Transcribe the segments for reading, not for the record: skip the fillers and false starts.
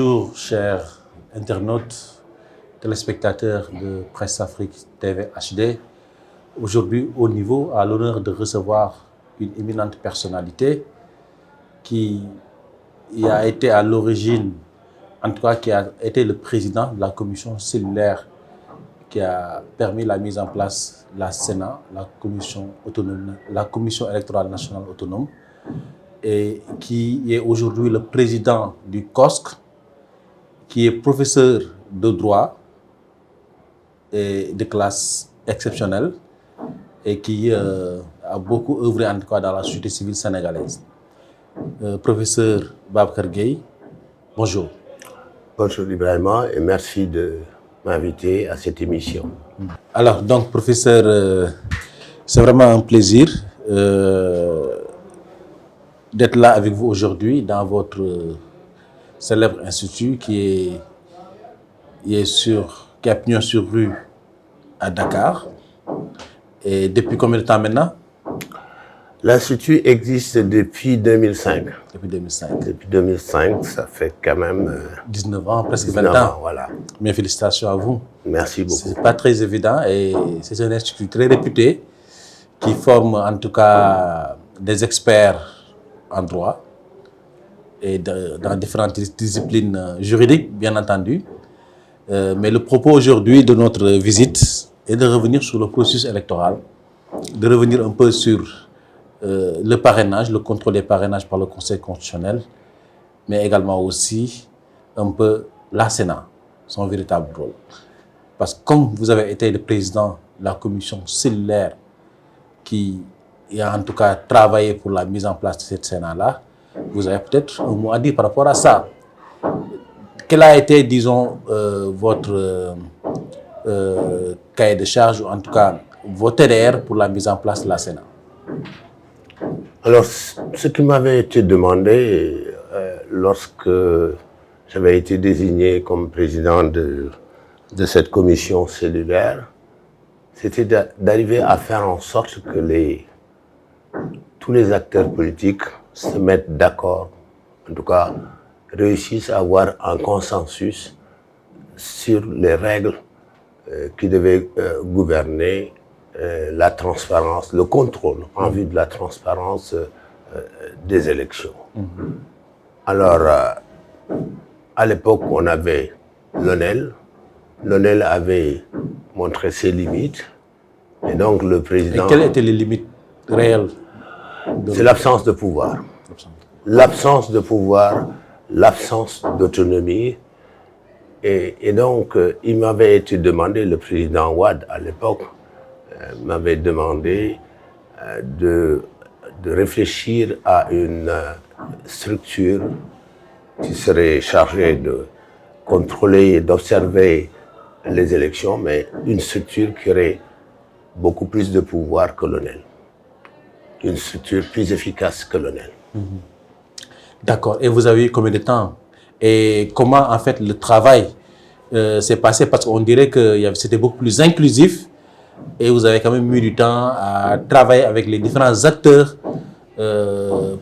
Bonjour chers internautes, téléspectateurs de Presse Afrique TV HD. Aujourd'hui, au niveau, a l'honneur de recevoir une éminente personnalité qui a été à l'origine, en tout cas qui a été le président de la commission cellulaire qui a permis la mise en place de la Sénat, la commission électorale nationale autonome, et qui est aujourd'hui le président du COSC, qui est professeur de droit et de classe exceptionnelle et qui a beaucoup œuvré en tout cas dans la société civile sénégalaise. Professeur Babacar Gueye, bonjour. Bonjour Ibrahima et merci de m'inviter à cette émission. Alors donc professeur, c'est vraiment un plaisir d'être là avec vous aujourd'hui dans votre célèbre institut qui a pignon sur rue à Dakar. Et depuis combien de temps maintenant? L'Institut existe depuis 2005. Depuis 2005. Depuis 2005, ça fait quand même 19 ans, presque 19 20 ans. Voilà. Mes félicitations à vous. Merci beaucoup. C'est pas très évident et c'est un institut très réputé qui forme en tout cas des experts en droit et dans différentes disciplines juridiques, bien entendu. Mais le propos aujourd'hui de notre visite est de revenir sur le processus électoral, de revenir un peu sur le parrainage, le contrôle des parrainages par le Conseil constitutionnel, mais également aussi un peu la Sénat, son véritable rôle. Parce que comme vous avez été le président de la commission cellulaire qui a en tout cas travaillé pour la mise en place de cette Sénat-là, vous avez peut-être un mot à dire par rapport à ça. Quel a été, disons, votre cahier de charge, ou en tout cas vos TDR pour la mise en place de la Sénat? Alors, ce qui m'avait été demandé lorsque j'avais été désigné comme président de cette commission cellulaire, c'était d'arriver à faire en sorte que tous les acteurs politiques se mettent d'accord, en tout cas réussissent à avoir un consensus sur les règles qui devaient gouverner la transparence, le contrôle en vue de la transparence des élections. Alors, à l'époque, on avait l'ONEL. L'ONEL avait montré ses limites. Et donc, le président... Et quelles étaient les limites réelles? C'est l'absence de pouvoir. L'absence de pouvoir, l'absence d'autonomie. Et donc, il m'avait été demandé, le président Wade, à l'époque, m'avait demandé de réfléchir à une structure qui serait chargée de contrôler et d'observer les élections, mais une structure qui aurait beaucoup plus de pouvoir que l'ONEL. Une structure plus efficace que l'ONEL. D'accord. Et vous avez eu combien de temps? Et comment, en fait, le travail s'est passé? Parce qu'on dirait que c'était beaucoup plus inclusif et vous avez quand même mis du temps à travailler avec les différents acteurs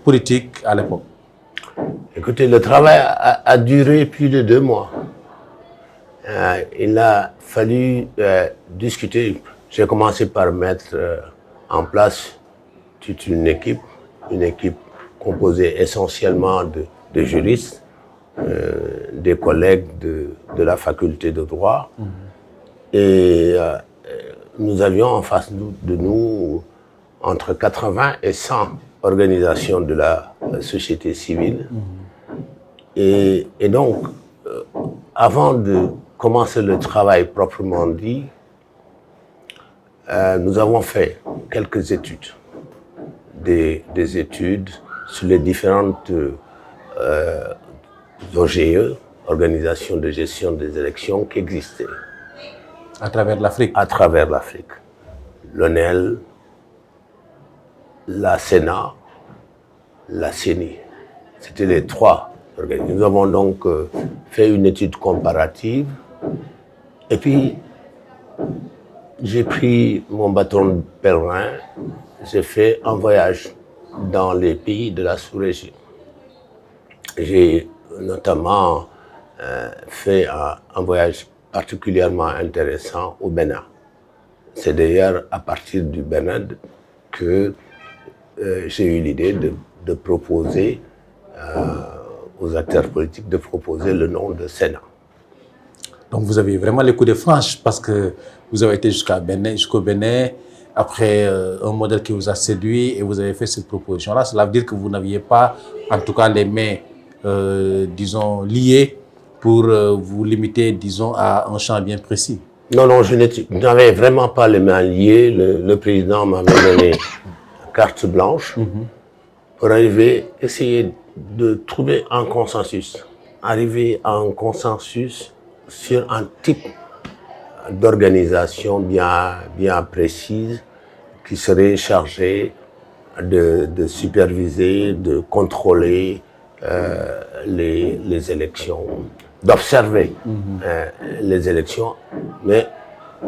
politiques à l'époque. Écoutez, le travail a duré plus de 2 mois. Il a fallu discuter. J'ai commencé par mettre en place toute une équipe composée essentiellement de juristes, des collègues de la faculté de droit. Et nous avions en face de nous entre 80 et 100 organisations de la société civile. Et donc, avant de commencer le travail proprement dit, nous avons fait quelques études. Des études sur les différentes OGE, organisations de gestion des élections, qui existaient. À travers l'Afrique? À travers l'Afrique. L'ONEL, la Sénat, la CENI. C'était les 3 organismes. Nous avons donc fait une étude comparative. Et puis, j'ai pris mon bâton de pèlerin, j'ai fait un voyage dans les pays de la sous-région. J'ai notamment fait un voyage particulièrement intéressant au Bénin. C'est d'ailleurs à partir du Bénin que j'ai eu l'idée de proposer aux acteurs politiques de proposer le nom de Sénat. Donc vous avez vraiment les coups de franche parce que vous avez été jusqu'au Bénin, après un modèle qui vous a séduit et vous avez fait cette proposition-là. Cela veut dire que vous n'aviez pas, en tout cas, les mains, disons, liées pour vous limiter, disons, à un champ bien précis. Non, non, je n'avais vraiment pas les mains liées. Le président m'avait donné carte blanche pour essayer de trouver un consensus. Arriver à un consensus sur un type d'organisation bien précise qui serait chargée de superviser, de contrôler les élections, d'observer les élections, mais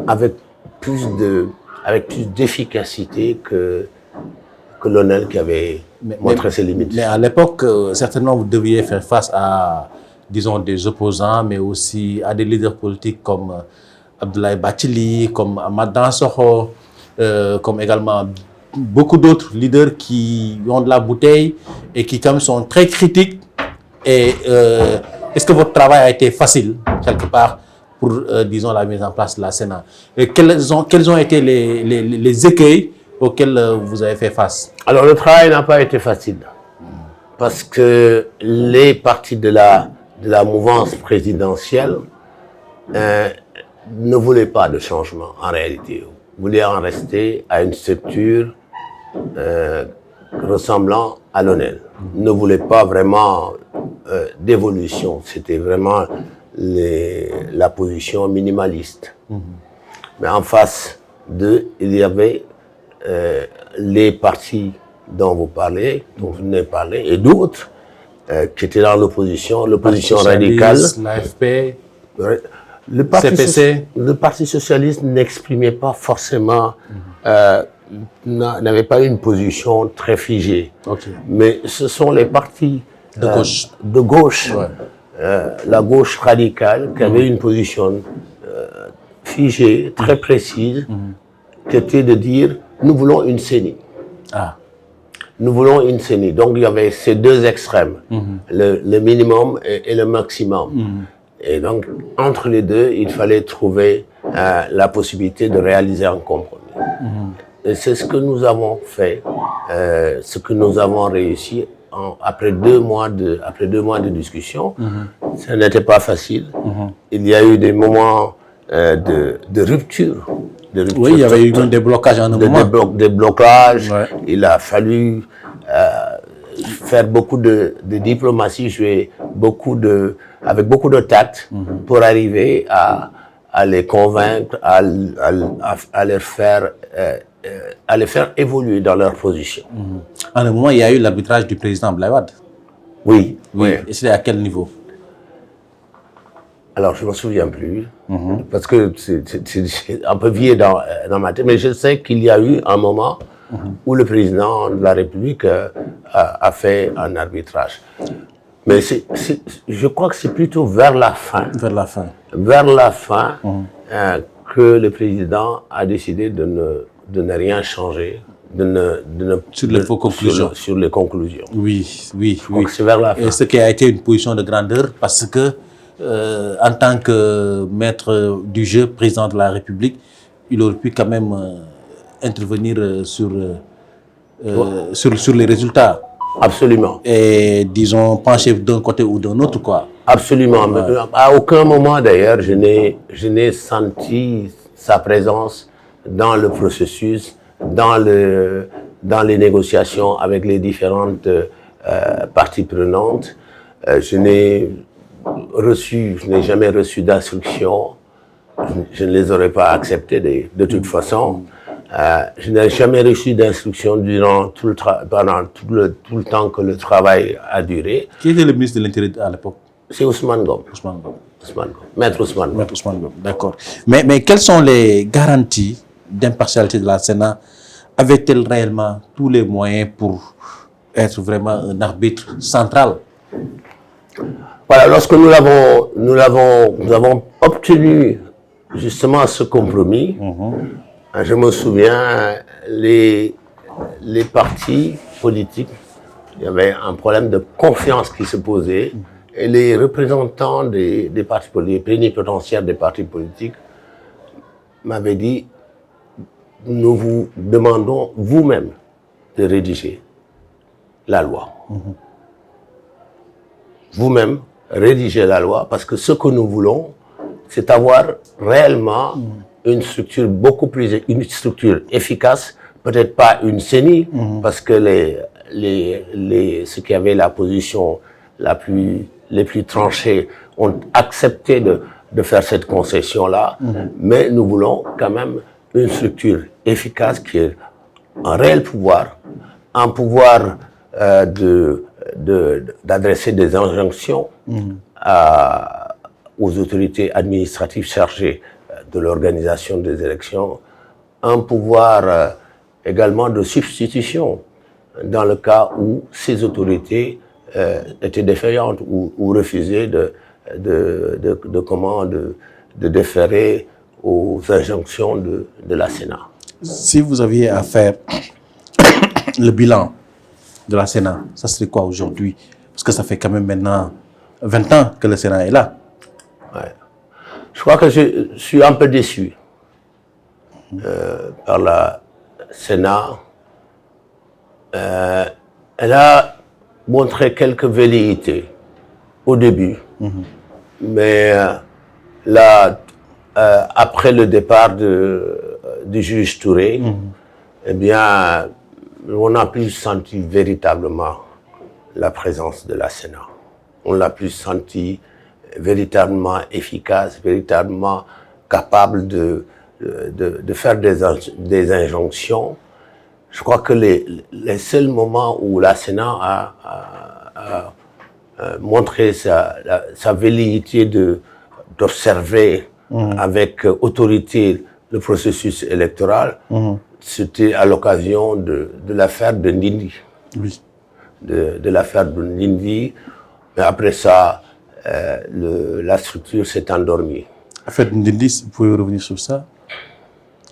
avec plus d'efficacité que l'ONEL qui avait montré ses limites. Mais à l'époque, certainement, vous deviez faire face à, disons, des opposants, mais aussi à des leaders politiques comme Abdoulaye Bathily, comme Amath Dansokho, comme également beaucoup d'autres leaders qui ont de la bouteille et qui quand même sont très critiques. Et est-ce que votre travail a été facile, quelque part, pour, disons, la mise en place de la Sénat? Et quels ont été les écueils auxquels vous avez fait face? Alors, le travail n'a pas été facile. Parce que les partis de la mouvance présidentielle ne voulaient pas de changement, en réalité. Ils voulaient en rester à une structure ressemblant à l'ONEL. Ils ne voulaient pas vraiment d'évolution. C'était vraiment la position minimaliste. Mais en face d'eux, il y avait les partis dont vous venez de parler, et d'autres qui étaient dans l'opposition radicale. L'AFP, CPC. Le Parti socialiste n'exprimait pas forcément, n'avait pas une position très figée. Okay. Mais ce sont les partis de gauche, la gauche radicale, qui avait une position figée, très précise, qui était de dire nous voulons une CENI. Nous voulons une CENI. Donc il y avait ces deux extrêmes, le minimum et le maximum. Et donc entre les deux, il fallait trouver la possibilité de réaliser un compromis. Et c'est ce que nous avons fait, ce que nous avons réussi après 2 mois de discussion. Ça n'était pas facile. Il y a eu des moments de rupture. Oui, il y avait eu des blocages en un moment. Des blocages. Ouais. Il a fallu faire beaucoup de diplomatie, jouer avec beaucoup de tact pour arriver à les convaincre, à les faire évoluer dans leur position. En un moment, il y a eu l'arbitrage du président Abdoulaye Wade. Oui. Et c'est à quel niveau? Alors, je ne me souviens plus, parce que c'est un peu vieux dans ma tête, mais je sais qu'il y a eu un moment où le président de la République a fait un arbitrage. Mais je crois que c'est plutôt vers la fin. Vers la fin que le président a décidé de ne rien changer. Sur les conclusions. Oui. C'est vers la fin. Et ce qui a été une position de grandeur parce que en tant que maître du jeu, président de la République, il aurait pu quand même intervenir sur les résultats. Absolument. Et disons, pencher d'un côté ou d'un autre, quoi. Absolument. Ouais. À aucun moment, d'ailleurs, je n'ai senti sa présence dans le processus, dans les négociations avec les différentes parties prenantes. Je n'ai jamais reçu d'instructions. Je ne les aurais pas acceptées de toute façon. Je n'ai jamais reçu d'instructions pendant tout le temps que le travail a duré. Qui était le ministre de l'Intérieur à l'époque? C'est Ousmane Ngom. Maître Ousmane Ngom, d'accord. Mais quelles sont les garanties d'impartialité de la Sénat? Avait-elle réellement tous les moyens pour être vraiment un arbitre central? Voilà, lorsque nous avons obtenu justement ce compromis, je me souviens, les partis politiques, il y avait un problème de confiance qui se posait, et les représentants des partis politiques, les plénipotentiaires des partis politiques, m'avaient dit, nous vous demandons vous-même de rédiger la loi. Vous-même, rédiger la loi, parce que ce que nous voulons, c'est avoir réellement une structure une structure efficace, peut-être pas une CENI, parce que ceux qui avaient la position les plus tranchées ont accepté de faire cette concession-là, mais nous voulons quand même une structure efficace qui ait un réel pouvoir, un pouvoir d'adresser des injonctions aux autorités administratives chargées de l'organisation des élections, un pouvoir également de substitution dans le cas où ces autorités étaient défaillantes ou refusaient de déférer aux injonctions de la Sénat. Si vous aviez à faire le bilan de la Sénat, ça serait quoi aujourd'hui? Parce que ça fait quand même maintenant 20 ans que le Sénat est là. Ouais. Je crois que je suis un peu déçu par la Sénat. Elle a montré quelques velléités au début, mais là, après le départ du juge Touré, eh bien, on n'a plus senti véritablement la présence de la Sénat. On l'a plus senti véritablement efficace, véritablement capable de faire des injonctions. Je crois que les seuls moments où la Sénat a montré sa velléité d'observer avec autorité le processus électoral, c'était à l'occasion de l'affaire de Ndindi. Oui. De l'affaire de Ndindi. Mais après ça, la structure s'est endormie. L'affaire de Ndindi, vous pouvez revenir sur ça?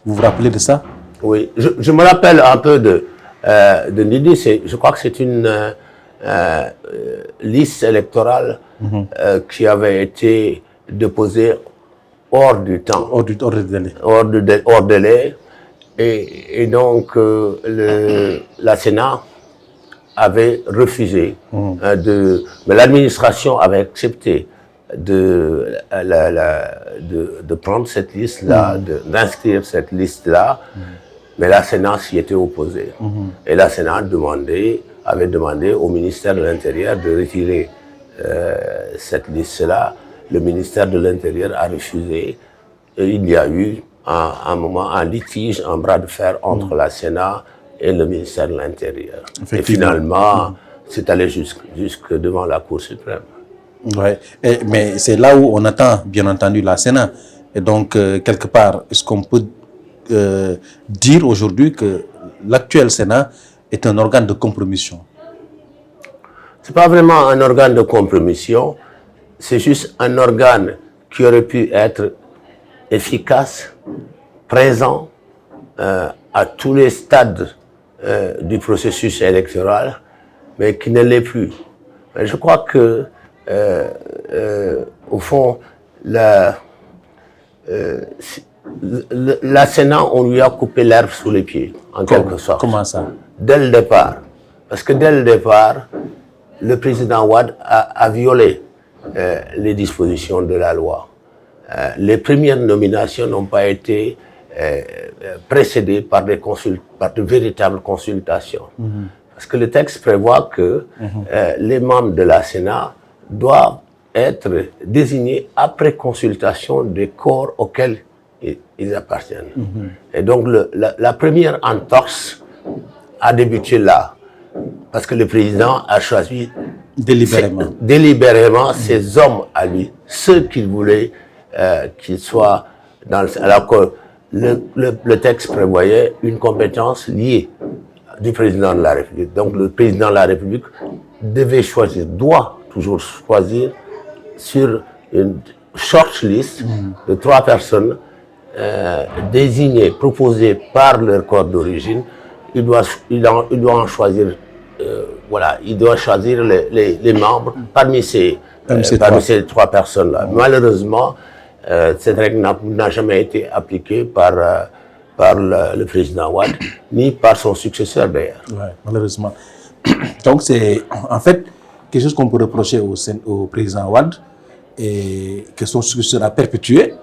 Vous vous rappelez de ça? Oui, je me rappelle un peu de Ndindi. Je crois que c'est une liste électorale qui avait été déposée hors du temps. Hors du délai. Hors délai. Et donc, la Sénat avait refusé mais l'administration avait accepté de prendre cette liste-là, d'inscrire cette liste-là, mais la Sénat s'y était opposée. Et la Sénat avait demandé au ministère de l'Intérieur de retirer cette liste-là. Le ministère de l'Intérieur a refusé. Et il y a eu un moment, un litige, un bras de fer entre la Sénat et le ministère de l'Intérieur. Et finalement, c'est allé jusque devant la Cour suprême. Ouais. Mais c'est là où on attend, bien entendu, la Sénat. Et donc, quelque part, est-ce qu'on peut dire aujourd'hui que l'actuel Sénat est un organe de compromission? Ce n'est pas vraiment un organe de compromission, c'est juste un organe qui aurait pu être efficace, présent à tous les stades du processus électoral, mais qui ne l'est plus. Mais je crois que, au fond, la Sénat, on lui a coupé l'herbe sous les pieds, en quelque sorte. Comment ça? Dès le départ. Parce que dès le départ, le président Wade a violé les dispositions de la loi. Les premières nominations n'ont pas été précédées par de véritables consultations. Parce que le texte prévoit que les membres de la Sénat doivent être désignés après consultation des corps auxquels ils appartiennent. Et donc la première entorse a débuté là. Parce que le président a choisi délibérément ses hommes à lui, ceux qu'il voulait qu'ils soient dans le... Alors que le texte prévoyait une compétence liée du président de la République. Donc le président de la République devait choisir, doit toujours choisir sur une short list de 3 personnes désignées, proposées par leur corps d'origine. Il doit en choisir, voilà, il doit choisir les membres parmi ces 3 personnes-là. Malheureusement, cette règle n'a jamais été appliquée par le président Wade, ni par son successeur d'ailleurs. Ouais, malheureusement. Donc c'est en fait quelque chose qu'on peut reprocher au président Wade et que son successeur a perpétué.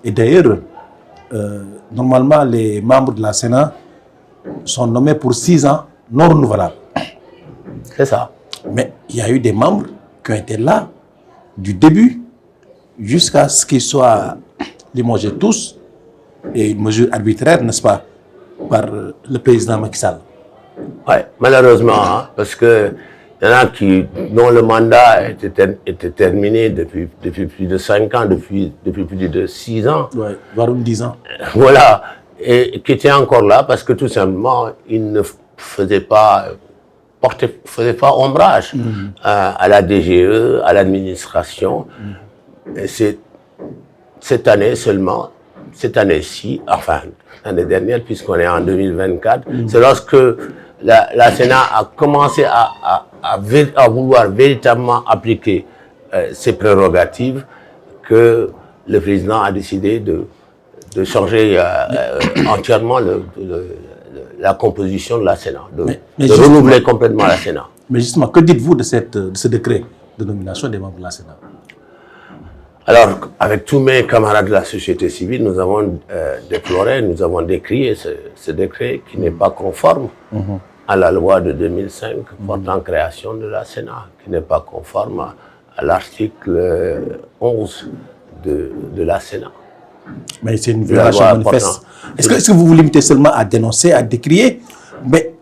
Et d'ailleurs, normalement, les membres de la Sénat sont nommés pour 6 ans non renouvelables. C'est ça. Mais il y a eu des membres qui ont été là du début jusqu'à ce qu'ils soient limogés tous, et une mesure arbitraire, n'est-ce pas, par le président Macky Sall. Oui, malheureusement, hein, parce que il y en a dont le mandat était terminé depuis plus de 5 ans, depuis plus de 6 ans. Ouais, voire 10 ans. Voilà, et qui étaient encore là parce que tout simplement, ils ne faisaient pas ombrage à la DGE, à l'administration. Et c'est cette année seulement, cette année-ci, enfin, l'année dernière, puisqu'on est en 2024, c'est lorsque la Sénat a commencé à vouloir véritablement appliquer ses prérogatives que le président a décidé de changer entièrement la composition de la Sénat, de renouveler complètement la Sénat. Mais justement, que dites-vous de ce décret de nomination des membres de la Sénat? Alors, avec tous mes camarades de la société civile, nous avons déploré, nous avons décrié ce décret qui n'est pas conforme à la loi de 2005 portant création de la Sénat, qui n'est pas conforme à l'article 11 de la Sénat. Mais c'est une violation manifeste. Est-ce que vous vous limitez seulement à dénoncer, à décrier? Mais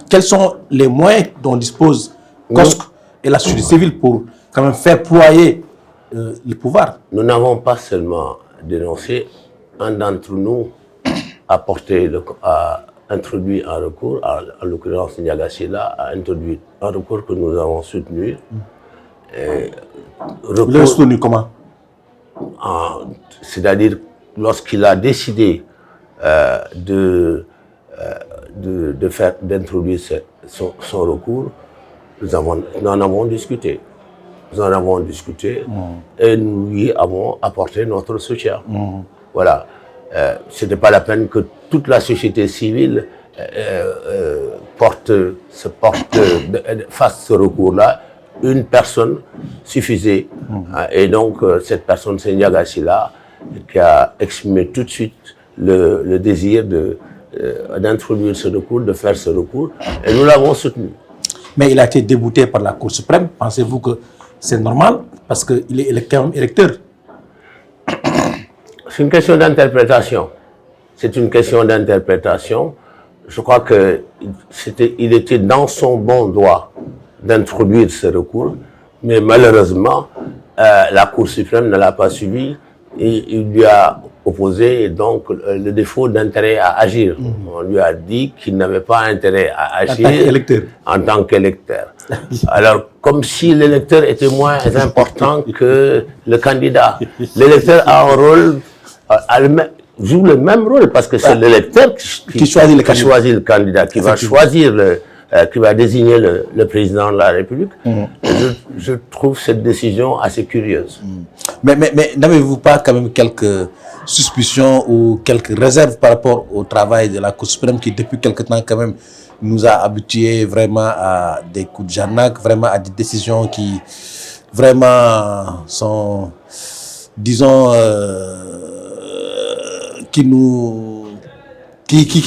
quels sont les moyens dont dispose COSC et la société civile pour quand même faire ployer le pouvoir? Nous n'avons pas seulement dénoncé, un d'entre nous a introduit un recours, en l'occurrence Ndiaga Sylla a introduit un recours que nous avons soutenu. Vous l'avez soutenu comment? C'est-à-dire lorsqu'il a décidé d'introduire son recours, nous en avons discuté. Nous en avons discuté et nous lui avons apporté notre soutien. Voilà. Ce n'était pas la peine que toute la société civile fasse ce recours-là. Une personne suffisait. Et donc, cette personne, c'est Ndiaga Sylla, qui a exprimé tout de suite le désir d'introduire ce recours, de faire ce recours. Et nous l'avons soutenu. Mais il a été débouté par la Cour suprême. Pensez-vous que c'est normal? Parce qu'il est quand même électeur. C'est une question d'interprétation. C'est une question d'interprétation. Je crois qu'il était dans son bon droit d'introduire ce recours, mais malheureusement, la Cour suprême ne l'a pas suivi et il lui a opposé donc le défaut d'intérêt à agir. On lui a dit qu'il n'avait pas intérêt à agir en tant qu'électeur. Alors, comme si l'électeur était moins important que le candidat. L'électeur a un rôle, joue le même rôle parce que c'est l'électeur qui choisit le candidat, qui va choisir qui va désigner le président de la République. Je trouve cette décision assez curieuse. Mais n'avez-vous pas quand même quelques suspicions ou quelques réserves par rapport au travail de la Cour suprême qui, depuis quelque temps, quand même, nous a habitués vraiment à des coups de Jarnac, vraiment à des décisions qui vraiment sont, disons, qui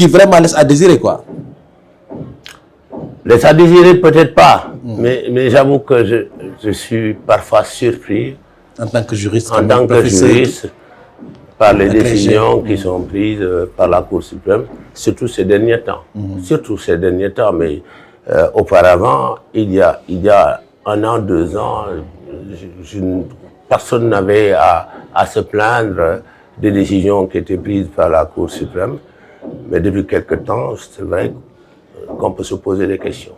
vraiment laissent à désirer, quoi? Laisse à désirer peut-être pas, mais j'avoue que je suis parfois surpris en tant que juriste, par les décisions qui sont prises par la Cour suprême, surtout ces derniers temps. Surtout ces derniers temps, mais auparavant, il y a 1 an, 2 ans, personne n'avait à se plaindre des décisions qui étaient prises par la Cour suprême. Mais depuis quelque temps, c'est vrai qu'on peut se poser des questions.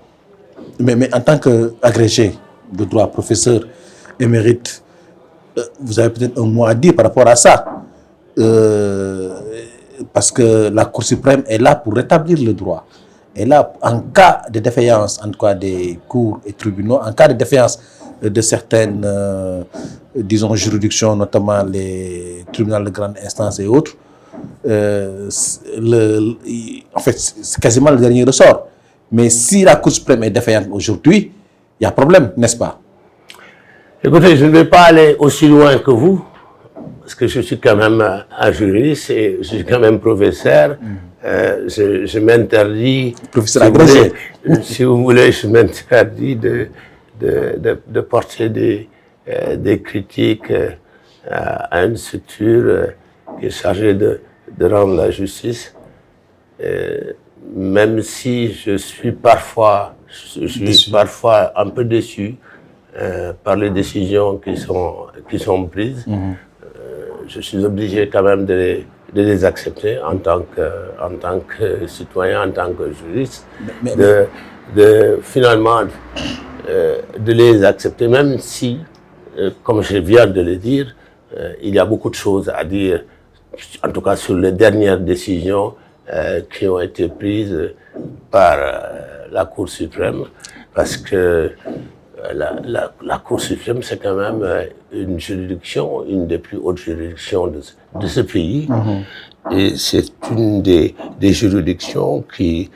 Mais en tant qu'agrégé de droit, professeur émérite, vous avez peut-être un mot à dire par rapport à ça. Parce que la Cour suprême est là pour rétablir le droit. Et là, en cas de défaillance, en tout cas des cours et tribunaux, en cas de défaillance de certaines, disons, juridictions, notamment les tribunaux de grande instance et autres, en fait, c'est quasiment le dernier ressort. Mais si la Cour suprême est défaillante aujourd'hui, il y a problème, n'est-ce pas? Écoutez, je ne vais pas aller aussi loin que vous, parce que je suis quand même un juriste et je suis quand même professeur. Je m'interdis, Professeur agrégé. Si vous voulez, je m'interdis de porter des critiques à une structure qui est chargée de rendre la justice. Même si je suis parfois un peu déçu par les décisions qui sont prises. Je suis obligé quand même de les accepter en tant que citoyen, en tant que juriste, finalement de les accepter, même si, comme je viens de le dire, il y a beaucoup de choses à dire, en tout cas sur les dernières décisions qui ont été prises par la Cour suprême, parce que la Cour suprême, c'est quand même une juridiction, une des plus hautes juridictions de ce pays. Et c'est une des juridictions qui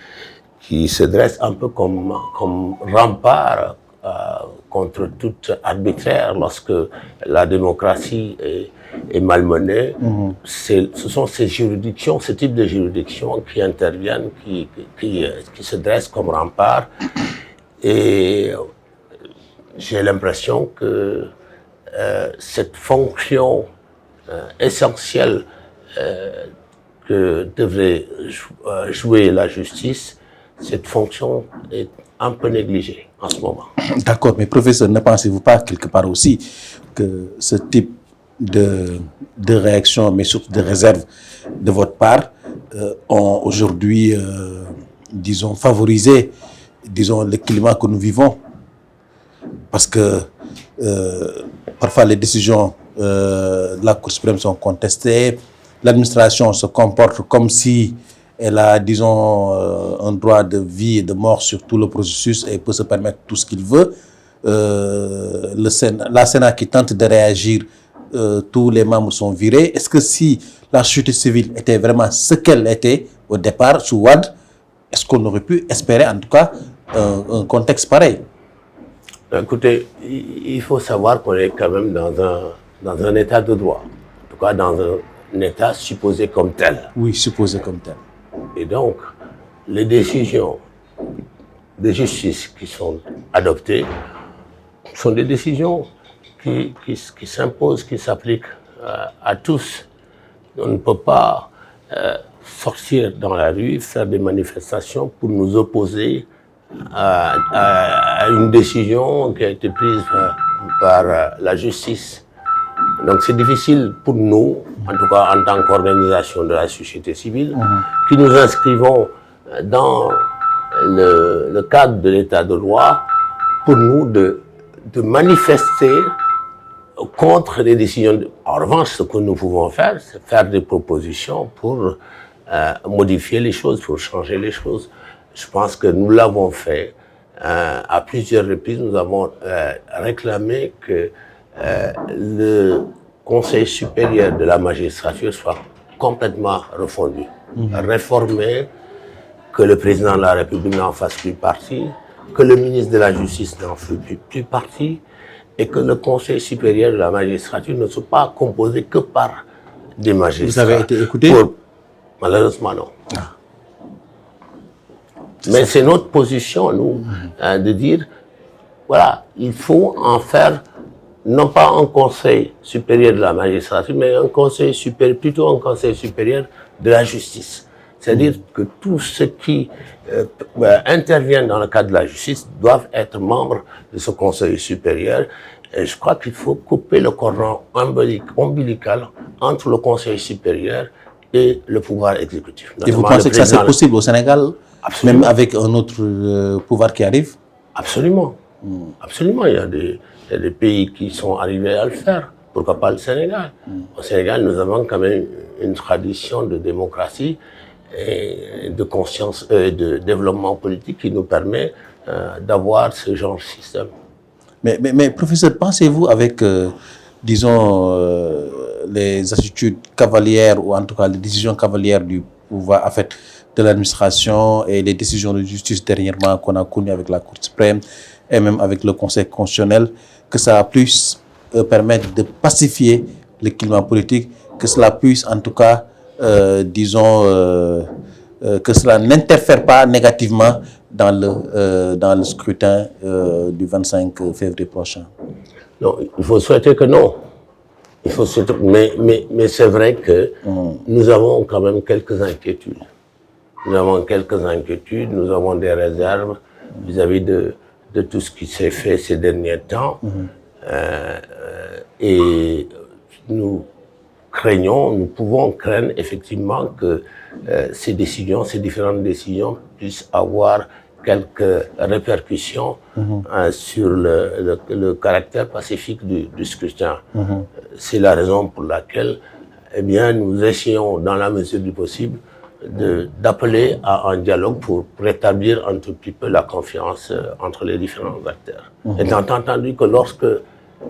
se dresse un peu comme rempart contre tout arbitraire lorsque la démocratie est malmenée. Ce sont ces juridictions, ce type de juridictions qui interviennent, qui se dressent comme rempart. Et j'ai l'impression que cette fonction essentielle que devrait jouer la justice, cette fonction est un peu négligée en ce moment. D'accord, mais professeur, ne pensez-vous pas quelque part aussi que ce type de réaction, mais surtout de réserve de votre part, ont aujourd'hui, disons, favorisé, disons, le climat que nous vivons? Parce que parfois les décisions de la Cour suprême sont contestées, l'administration se comporte comme si elle a, disons, un droit de vie et de mort sur tout le processus et peut se permettre tout ce qu'il veut. La Sénat qui tente de réagir, tous les membres sont virés. Est-ce que si la société civile était vraiment ce qu'elle était au départ sous Wade, est-ce qu'on aurait pu espérer en tout cas un contexte pareil? Écoutez, il faut savoir qu'on est quand même dans un état de droit, en tout cas dans un état supposé comme tel. Oui, supposé comme tel. Et donc, les décisions de justice qui sont adoptées sont des décisions qui s'imposent, qui s'appliquent à tous. On ne peut pas sortir dans la rue, faire des manifestations pour nous opposer à une décision qui a été prise par la justice. Donc c'est difficile pour nous, en tout cas en tant qu'organisation de la société civile, qui nous inscrivons dans le cadre de l'état de droit, pour nous de manifester contre les décisions. En revanche, ce que nous pouvons faire, c'est faire des propositions pour modifier les choses, pour changer les choses. Je pense que nous l'avons fait à plusieurs reprises. Nous avons réclamé que le Conseil supérieur de la magistrature soit complètement refondu, réformé, que le président de la République n'en fasse plus partie, que le ministre de la Justice n'en fasse plus partie, et que le Conseil supérieur de la magistrature ne soit pas composé que par des magistrats. Vous avez été écouté? Malheureusement, non. Mais c'est notre position, nous, de dire, voilà, il faut en faire, non pas un conseil supérieur de la magistrature, mais un conseil supérieur, plutôt un conseil supérieur de la justice. C'est-à-dire que tous ceux qui interviennent dans le cadre de la justice doivent être membres de ce conseil supérieur. Et je crois qu'il faut couper le cordon ombilical entre le conseil supérieur et le pouvoir exécutif. Et vous pensez que ça c'est possible au Sénégal? Absolument. Même avec un autre pouvoir qui arrive? Absolument. Absolument. Il y a des pays qui sont arrivés à le faire. pourquoi pas le Sénégal? Au Sénégal, nous avons quand même une tradition de démocratie et de conscience, de développement politique qui nous permet d'avoir ce genre de système. Mais professeur, pensez-vous avec, disons, les attitudes cavalières, ou en tout cas les décisions cavalières du pouvoir, en fait, de l'administration et les décisions de justice dernièrement qu'on a connues avec la Cour suprême et même avec le Conseil constitutionnel, que ça puisse permettre de pacifier le climat politique, que cela puisse en tout cas, disons, que cela n'interfère pas négativement dans le scrutin du 25 février prochain? Non, il faut souhaiter que non. Il faut souhaiter, mais c'est vrai que nous avons quand même quelques inquiétudes. Nous avons quelques inquiétudes, nous avons des réserves vis-à-vis de tout ce qui s'est fait ces derniers temps. Et nous craignons, nous pouvons craindre effectivement que ces différentes décisions puissent avoir quelques répercussions sur le caractère pacifique du scrutin. C'est la raison pour laquelle, eh bien, nous essayons, dans la mesure du possible, d'appeler à un dialogue pour rétablir un tout petit peu la confiance entre les différents acteurs. Étant entendu que lorsque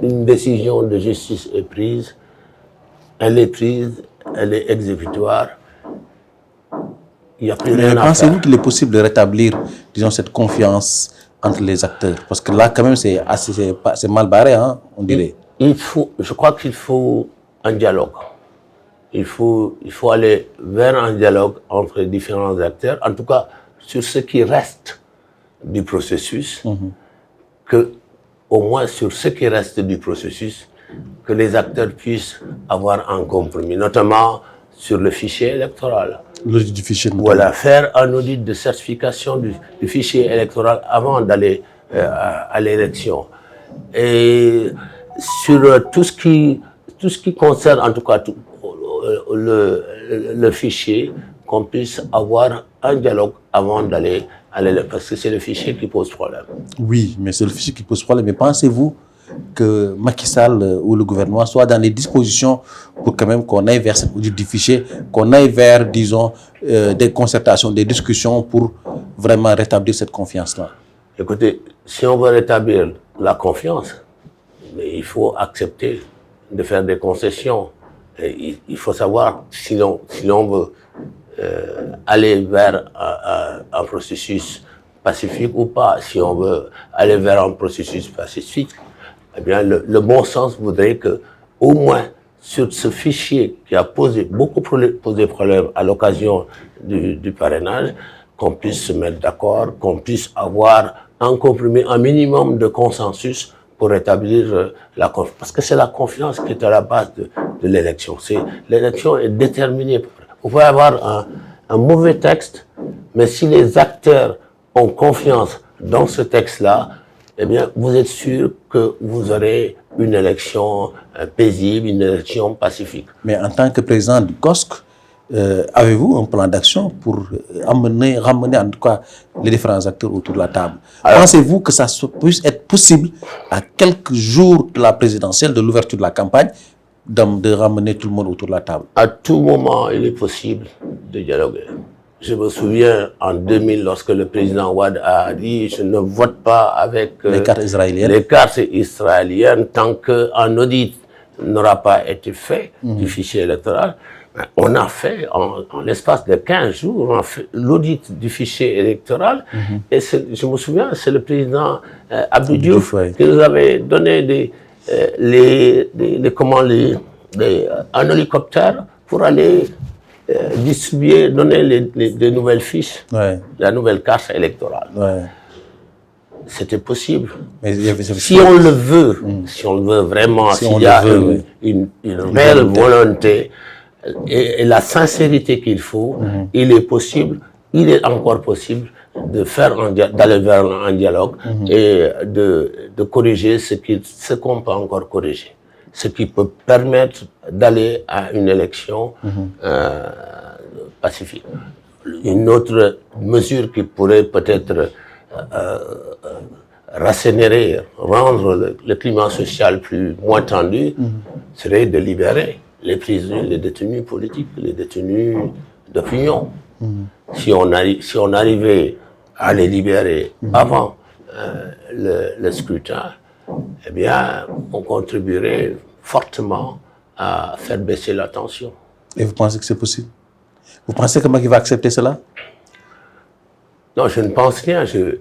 une décision de justice est prise, elle est exécutoire, il n'y a plus rien à faire. Pensez-vous qu'il est possible de rétablir, disons, cette confiance entre les acteurs? Parce que là, quand même, c'est mal barré, hein, on dirait. Je crois qu'il faut un dialogue. Il faut aller vers un dialogue entre les différents acteurs, en tout cas sur ce qui reste du processus, au moins sur ce qui reste du processus, que les acteurs puissent avoir un compromis, notamment sur le fichier électoral. L'audit du fichier. Voilà, faire un audit de certification du fichier électoral avant d'aller à l'élection. Et sur tout ce qui concerne, en tout cas, le fichier, qu'on puisse avoir un dialogue avant d'aller à l'élection, parce que c'est le fichier qui pose problème. Oui, mais c'est le fichier qui pose problème. Mais pensez-vous que Macky Sall ou le gouvernement soit dans les dispositions pour quand même qu'on aille vers cet audit du fichier, qu'on aille vers, disons, des concertations, des discussions pour vraiment rétablir cette confiance-là? Écoutez, si on veut rétablir la confiance, il faut accepter de faire des concessions. Et il faut savoir si l'on veut aller vers un processus pacifique ou pas. Si on veut aller vers un processus pacifique, eh bien, le bon sens voudrait que, au moins, sur ce fichier qui a posé problème à l'occasion du parrainage, qu'on puisse se mettre d'accord, qu'on puisse avoir un compromis, un minimum de consensus pour rétablir la confiance. Parce que c'est la confiance qui est à la base de l'élection. L'élection est déterminée. Vous pouvez avoir un mauvais texte, mais si les acteurs ont confiance dans ce texte-là, eh bien, vous êtes sûr que vous aurez une élection paisible, une élection pacifique. Mais en tant que président du COSC, avez-vous un plan d'action pour ramener en tout cas les différents acteurs autour de la table? Pensez-vous que ça puisse être possible à quelques jours de la présidentielle, de l'ouverture de la campagne, de ramener tout le monde autour de la table? À tout moment, il est possible de dialoguer. Je me souviens en 2000, lorsque le président Ouad a dit « Je ne vote pas avec les cartes israéliennes tant qu'un audit n'aura pas été fait du fichier électoral ». On a fait, en l'espace de 15 jours, on a fait l'audit du fichier électoral. Et je me souviens, c'est le président Abdou Diouf qui nous avait donné un hélicoptère pour aller distribuer, donner des nouvelles fiches, la nouvelle carte électorale. C'était possible. Mais si on le veut, si on le veut vraiment, s'il y a une réelle volonté et la sincérité qu'il faut, il est possible, il est encore possible d'aller vers un dialogue et de corriger ce qu'on peut encore corriger. Ce qui peut permettre d'aller à une élection pacifique. Une autre mesure qui pourrait peut-être rassénérer, rendre le climat social moins tendu, serait de libérer les prisonniers, les détenus politiques, les détenus d'opinion. Si on arrivait à les libérer avant le scrutin, eh bien, on contribuerait fortement à faire baisser la tension. Et vous pensez que c'est possible? Vous pensez que Macky va accepter cela? Non, je ne pense rien. Je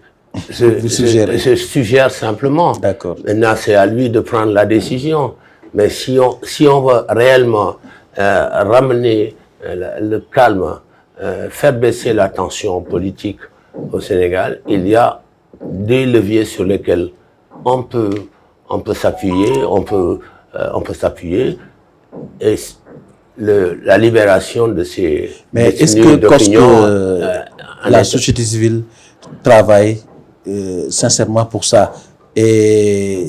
suggère simplement. D'accord. Maintenant, c'est à lui de prendre la décision. Mais si on veut réellement ramener le calme, faire baisser la tension politique au Sénégal, il y a des leviers sur lesquels on peut s'appuyer, et la libération de ces... Mais est-ce que la société civile travaille sincèrement pour ça? Et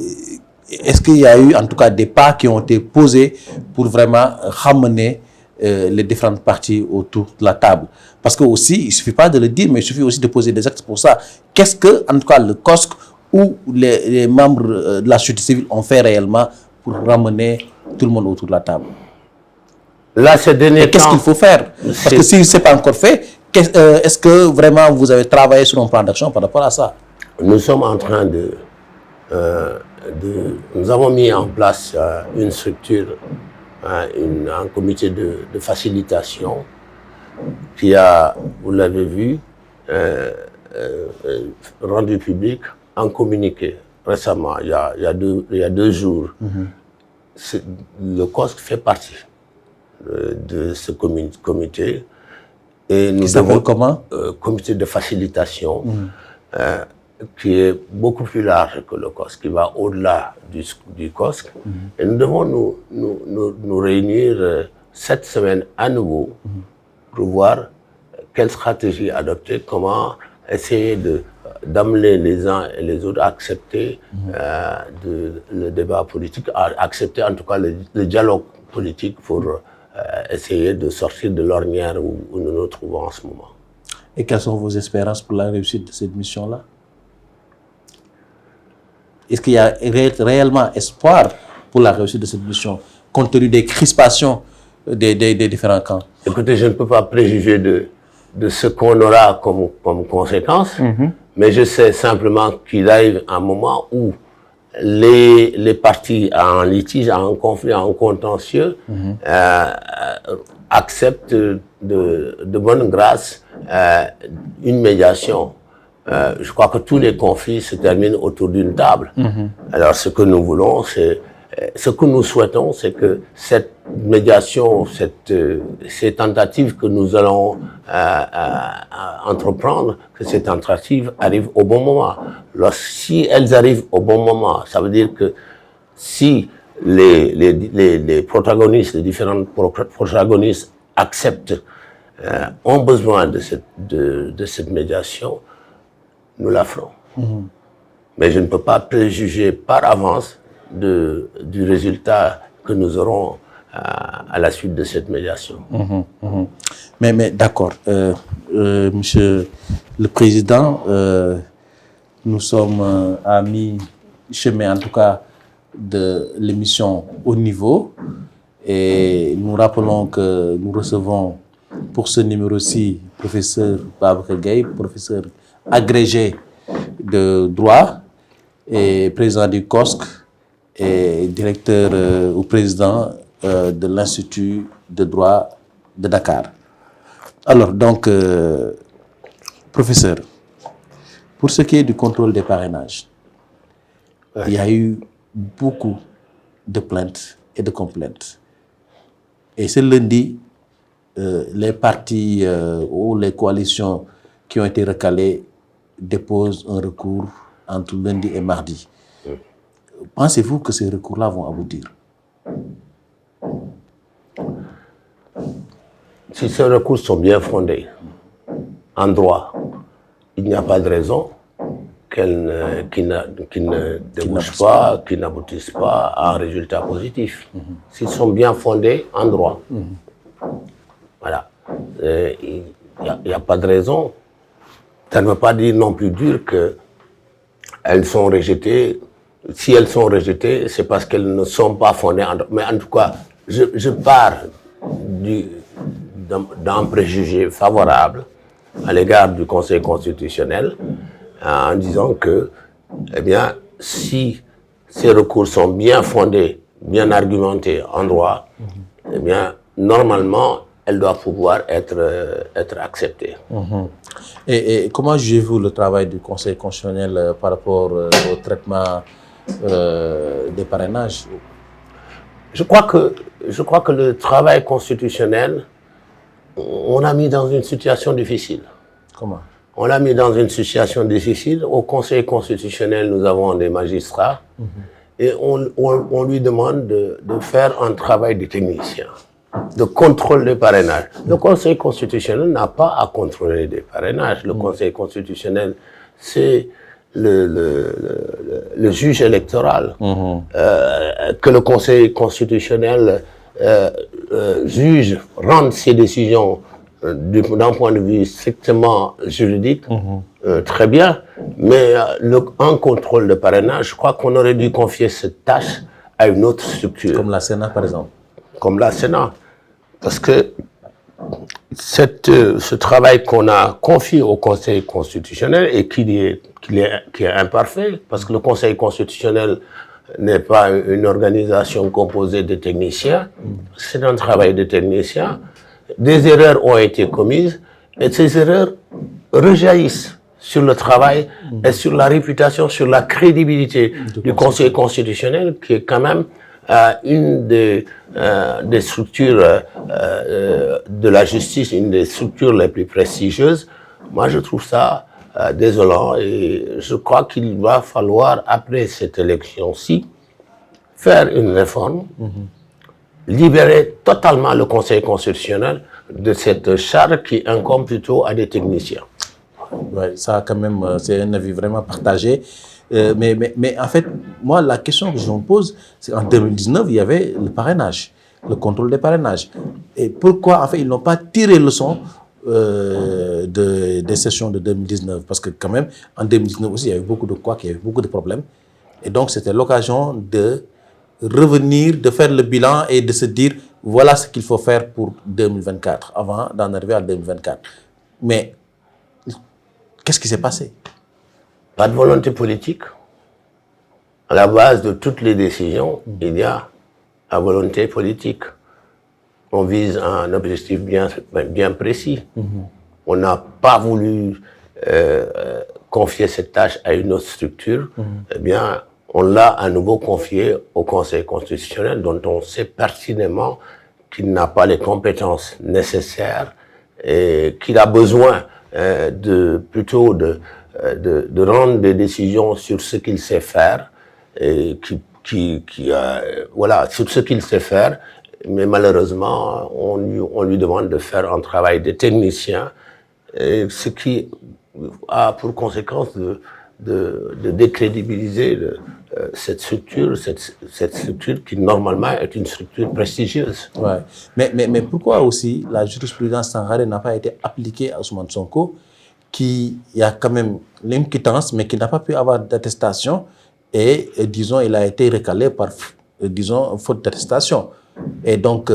est-ce qu'il y a eu en tout cas des pas qui ont été posés pour vraiment ramener les différentes parties autour de la table? Parce que aussi, il ne suffit pas de le dire, mais il suffit aussi de poser des actes pour ça. Qu'est-ce que, en tout cas, le COSC ou les membres de la société civile ont fait réellement pour ramener tout le monde autour de la table? Là, ces derniers temps... Qu'est-ce qu'il faut faire? Parce que si ce n'est pas encore fait, est-ce que vraiment vous avez travaillé sur un plan d'action par rapport à ça? Nous sommes en train nous avons mis en place une structure, un comité de facilitation qui a, vous l'avez vu, rendu public un communiqué récemment, il y a 2 jours. Le COSC fait partie de ce comité. Et nous s'appelle comment? Comité de facilitation, qui est beaucoup plus large que le COSC, qui va au-delà du COSC. Et nous devons nous réunir cette semaine à nouveau pour voir quelle stratégie adopter, comment essayer d'amener les uns et les autres à accepter le débat politique, à accepter en tout cas le dialogue politique pour essayer de sortir de l'ornière où nous nous trouvons en ce moment. Et quelles sont vos espérances pour la réussite de cette mission-là? Est-ce qu'il y a réellement espoir pour la réussite de cette mission, compte tenu des crispations des différents camps? Écoutez, je ne peux pas préjuger de ce qu'on aura comme conséquence, mais je sais simplement qu'il arrive un moment où les partis en litige, en conflit, en contentieux, acceptent de bonne grâce une médiation. Je crois que tous les conflits se terminent autour d'une table. Alors ce que nous voulons, ce que nous souhaitons, c'est que cette médiation, ces tentatives que nous allons entreprendre, que ces tentatives arrivent au bon moment. Si elles arrivent au bon moment, ça veut dire que si les protagonistes, les différents protagonistes acceptent, ont besoin de cette médiation, nous la ferons. Mais je ne peux pas préjuger par avance du résultat que nous aurons à la suite de cette médiation. Mais d'accord, Monsieur le Président, nous sommes à mi-chemin en tout cas de l'émission Haut Niveau, et nous rappelons que nous recevons pour ce numéro-ci professeur Babacar Gaye, professeur agrégé de droit et président du COSC et directeur ou président de l'Institut de droit de Dakar. Alors donc, professeur, pour ce qui est du contrôle des parrainages, il y a eu beaucoup de plaintes et de complaintes. Et ce lundi, les partis ou les coalitions qui ont été recalées déposent un recours entre lundi et mardi. Pensez-vous que ces recours-là vont aboutir? Si ces recours sont bien fondés en droit, il n'y a pas de raison qu'ils ne débouchent pas, qu'ils n'aboutissent pas à un résultat positif. S'ils sont bien fondés en droit. Voilà. Il n'y a pas de raison. Ça ne veut pas dire non plus dire que elles sont rejetées. Si elles sont rejetées, c'est parce qu'elles ne sont pas fondées. Mais en tout cas, je pars d'un préjugé favorable à l'égard du Conseil constitutionnel en disant que, eh bien, si ces recours sont bien fondés, bien argumentés en droit, eh bien, normalement, elles doivent pouvoir être acceptées. Et comment jugez-vous le travail du Conseil constitutionnel par rapport au traitement des parrainages? Je crois que le travail constitutionnel, on l'a mis dans une situation difficile. Comment? On l'a mis dans une situation difficile. Au Conseil constitutionnel, nous avons des magistrats et on lui demande de faire un travail de technicien, de contrôle des parrainages. Le Conseil constitutionnel n'a pas à contrôler des parrainages. Le Conseil constitutionnel, c'est le juge électoral. Que le Conseil constitutionnel juge, rende ses décisions d'un point de vue strictement juridique, très bien, mais un contrôle de parrainage, je crois qu'on aurait dû confier cette tâche à une autre structure. Comme la Sénat, par exemple. Comme la Sénat. Parce que ce travail qu'on a confié au Conseil constitutionnel et qui est imparfait, parce que le Conseil constitutionnel n'est pas une organisation composée de techniciens, c'est un travail de techniciens. Des erreurs ont été commises et ces erreurs rejaillissent sur le travail et sur la réputation, sur la crédibilité du Conseil constitutionnel, qui est quand même une des structures de la justice, une des structures les plus prestigieuses. Moi, je trouve ça désolant et je crois qu'il va falloir, après cette élection-ci, faire une réforme, libérer totalement le Conseil constitutionnel de cette charge qui incombe plutôt à des techniciens. Ouais, ça, quand même, c'est un avis vraiment partagé. Mais en fait, moi, la question que je me pose, c'est qu'en 2019, il y avait le parrainage, le contrôle des parrainages. Et pourquoi, en fait, ils n'ont pas tiré leçon des sessions de 2019? Parce que quand même, en 2019 aussi, il y avait beaucoup de couacs, il y avait beaucoup de problèmes. Et donc, c'était l'occasion de revenir, de faire le bilan et de se dire, voilà ce qu'il faut faire pour 2024, avant d'en arriver à 2024. Mais qu'est-ce qui s'est passé? Pas de volonté politique. À la base de toutes les décisions, il y a la volonté politique. On vise un objectif bien précis. On n'a pas voulu confier cette tâche à une autre structure. Eh bien, on l'a à nouveau confié au Conseil constitutionnel, dont on sait pertinemment qu'il n'a pas les compétences nécessaires et qu'il a besoin plutôt de rendre des décisions sur ce qu'il sait faire, et voilà, sur ce qu'il sait faire, mais malheureusement, on lui demande de faire un travail de technicien, et ce qui a pour conséquence de décrédibiliser cette structure qui normalement est une structure prestigieuse. Ouais. Mais pourquoi aussi la jurisprudence Sangaré n'a pas été appliquée à Ousmane Sonko, qui a quand même une quittance, mais qui n'a pas pu avoir d'attestation, et disons, il a été recalé par, disons, faute d'attestation. Et donc,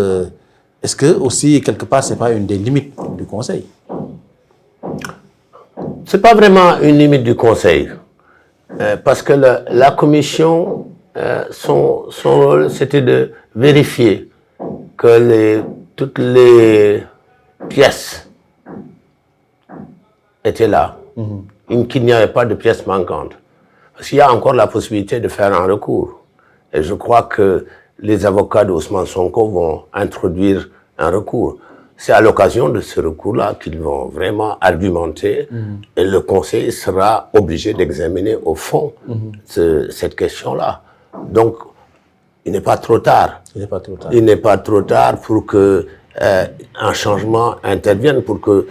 est-ce que aussi, quelque part, ce n'est pas une des limites du Conseil? Ce n'est pas vraiment une limite du Conseil, parce que la Commission, son rôle, c'était de vérifier que toutes les pièces étaient là, qu'il n'y avait pas de pièces manquantes. Parce qu'il y a encore la possibilité de faire un recours. Et je crois que les avocats d'Ousmane Sonko vont introduire un recours. C'est à l'occasion de ce recours-là qu'ils vont vraiment argumenter et le Conseil sera obligé d'examiner au fond cette question-là. Donc, il n'est pas trop tard. Il n'est pas trop tard. Il n'est pas trop tard pour que un changement intervienne, pour que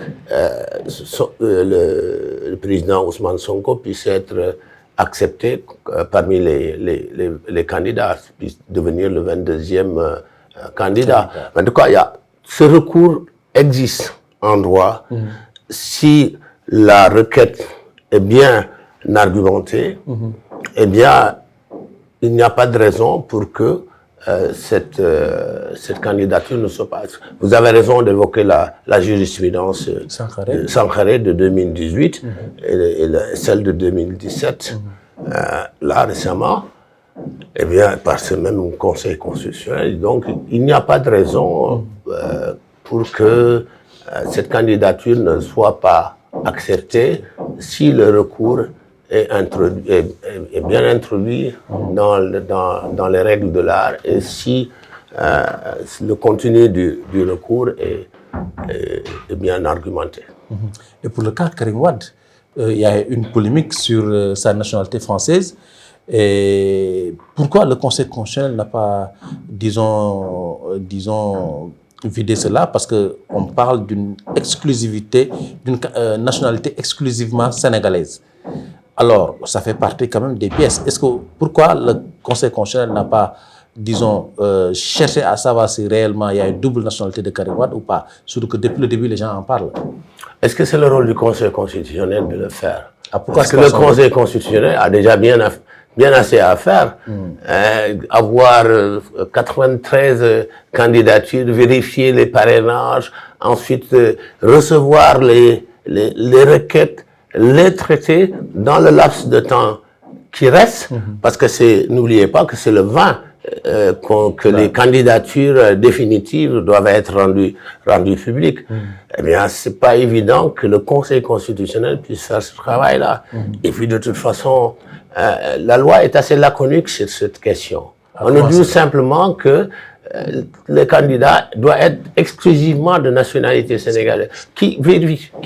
le président Ousmane Sonko puisse être accepté parmi les candidats, puisse devenir le 22e candidat. En tout cas, ce recours existe en droit si la requête est bien argumentée, eh bien, il n'y a pas de raison pour que cette candidature ne soit pas... Vous avez raison d'évoquer la jurisprudence Sankaré de 2018 et celle de 2017, là récemment, eh bien, par ce même Conseil constitutionnel. Donc, il n'y a pas de raison pour que cette candidature ne soit pas acceptée si le recours est bien introduit dans les règles de l'art et si le contenu du recours est bien argumenté. Et pour le cas de Karim Wade, il y a une polémique sur sa nationalité française. Et pourquoi le Conseil constitutionnel n'a pas, disons, vidé cela? Parce qu'on parle d'une exclusivité, d'une nationalité exclusivement sénégalaise. Alors, ça fait partie quand même des pièces. Pourquoi le Conseil constitutionnel n'a pas, disons, cherché à savoir si réellement il y a une double nationalité de Karim Wade ou pas? Surtout que depuis le début, les gens en parlent. Est-ce que c'est le rôle du Conseil constitutionnel de le faire? Parce que le Conseil constitutionnel a déjà bien assez à faire. Avoir 93 candidatures, vérifier les parrainages, ensuite recevoir les requêtes, les traiter dans le laps de temps qui reste, parce que n'oubliez pas que c'est le 20 que les candidatures définitives doivent être rendues publiques. Eh bien, c'est pas évident que le Conseil constitutionnel puisse faire ce travail-là. Et puis, de toute façon, la loi est assez laconique sur cette question. On nous dit simplement que le candidat doit être exclusivement de nationalité sénégalaise. Qui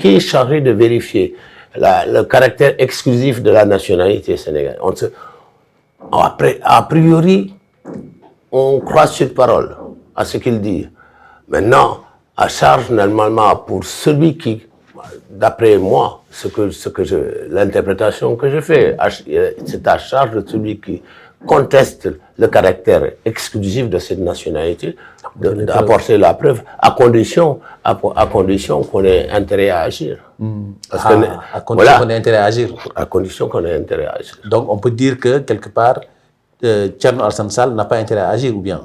est chargé de vérifier le caractère exclusif de la nationalité sénégalaise? A priori, on croit sur parole à ce qu'il dit. Maintenant, à charge normalement pour celui qui, d'après moi, l'interprétation que je fais, c'est à charge de celui qui conteste le caractère exclusif de cette nationalité d'apporter la preuve à condition qu'on ait intérêt à agir. À condition qu'on ait intérêt à agir. À condition qu'on ait intérêt à agir. Donc on peut dire que quelque part, Thierno Alassane Sall n'a pas intérêt à agir, ou bien?